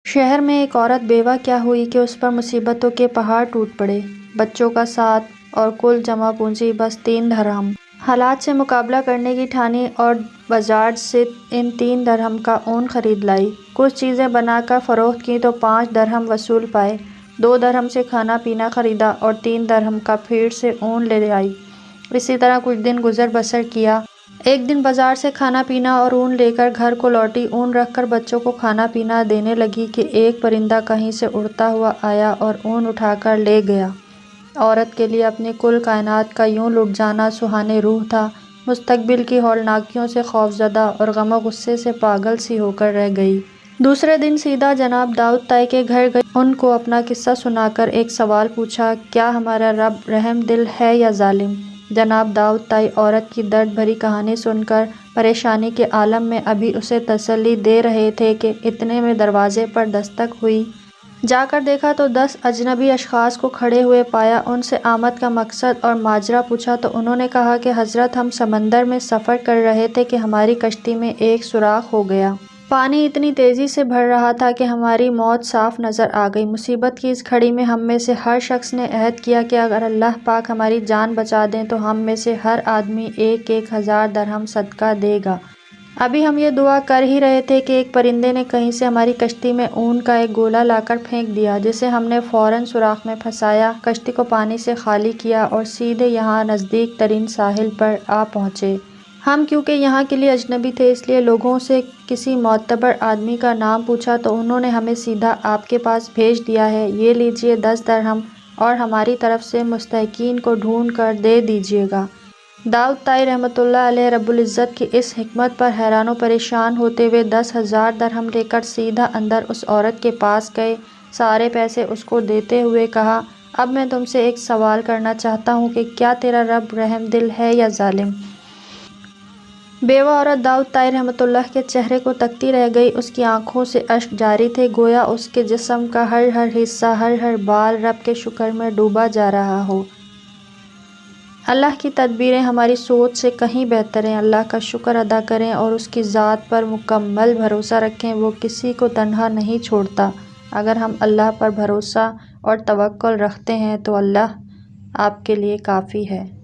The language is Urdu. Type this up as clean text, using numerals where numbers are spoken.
شہر میں ایک عورت بیوہ کیا ہوئی کہ اس پر مصیبتوں کے پہاڑ ٹوٹ پڑے۔ بچوں کا ساتھ اور کل جمع پونجی بس 3 درہم۔ حالات سے مقابلہ کرنے کی ٹھانی اور بازار سے ان 3 درہم کا اون خرید لائی۔ کچھ چیزیں بنا کر فروخت کیں تو 5 درہم وصول پائے۔ 2 درہم سے کھانا پینا خریدا اور 3 درہم کا پھیڑ سے اون لے آئی۔ اسی طرح کچھ دن گزر بسر کیا۔ ایک دن بازار سے کھانا پینا اور اون لے کر گھر کو لوٹی۔ اون رکھ کر بچوں کو کھانا پینا دینے لگی کہ ایک پرندہ کہیں سے اڑتا ہوا آیا اور اون اٹھا کر لے گیا۔ عورت کے لیے اپنے کل کائنات کا یوں لٹ جانا سہانے روح تھا۔ مستقبل کی ہولناکیوں سے خوفزدہ اور غم و غصے سے پاگل سی ہو کر رہ گئی۔ دوسرے دن سیدھا جناب داؤد طائی کے گھر گئی۔ ان کو اپنا قصہ سنا کر ایک سوال پوچھا، کیا ہمارا رب رحم دل ہے یا ظالم؟ جناب داؤد طائی عورت کی درد بھری کہانی سن کر پریشانی کے عالم میں ابھی اسے تسلی دے رہے تھے کہ اتنے میں دروازے پر دستک ہوئی۔ جا کر دیکھا تو 10 اجنبی اشخاص کو کھڑے ہوئے پایا۔ ان سے آمد کا مقصد اور ماجرا پوچھا تو انہوں نے کہا کہ حضرت ہم سمندر میں سفر کر رہے تھے کہ ہماری کشتی میں ایک سوراخ ہو گیا۔ پانی اتنی تیزی سے بڑھ رہا تھا کہ ہماری موت صاف نظر آ گئی۔ مصیبت کی اس گھڑی میں ہم میں سے ہر شخص نے عہد کیا کہ اگر اللہ پاک ہماری جان بچا دیں تو ہم میں سے ہر آدمی 1,000 درہم صدقہ دے گا۔ ابھی ہم یہ دعا کر ہی رہے تھے کہ ایک پرندے نے کہیں سے ہماری کشتی میں اون کا ایک گولا لا کر پھینک دیا، جسے ہم نے فوراً سوراخ میں پھنسایا، کشتی کو پانی سے خالی کیا اور سیدھے یہاں نزدیک ترین ساحل پر آ پہنچے۔ ہم کیونکہ یہاں کے لیے اجنبی تھے اس لیے لوگوں سے کسی معتبر آدمی کا نام پوچھا تو انہوں نے ہمیں سیدھا آپ کے پاس بھیج دیا ہے۔ یہ لیجئے 10 درہم اور ہماری طرف سے مستحقین کو ڈھونڈ کر دے دیجئے گا۔ داؤد طائی رحمۃ اللہ علیہ رب العزت کی اس حکمت پر حیران و پریشان ہوتے ہوئے 10,000 درہم لے کر سیدھا اندر اس عورت کے پاس گئے، سارے پیسے اس کو دیتے ہوئے کہا، اب میں تم سے ایک سوال کرنا چاہتا ہوں کہ کیا تیرا رب رحم دل ہے یا ظالم؟ بیوہ عورت داؤد طائی رحمۃ اللہ کے چہرے کو تکتی رہ گئی۔ اس کی آنکھوں سے اشک جاری تھے، گویا اس کے جسم کا ہر حصہ، ہر بال رب کے شکر میں ڈوبا جا رہا ہو۔ اللہ کی تدبیریں ہماری سوچ سے کہیں بہتر ہیں۔ اللہ کا شکر ادا کریں اور اس کی ذات پر مکمل بھروسہ رکھیں، وہ کسی کو تنہا نہیں چھوڑتا۔ اگر ہم اللہ پر بھروسہ اور توکل رکھتے ہیں تو اللہ آپ کے لیے کافی ہے۔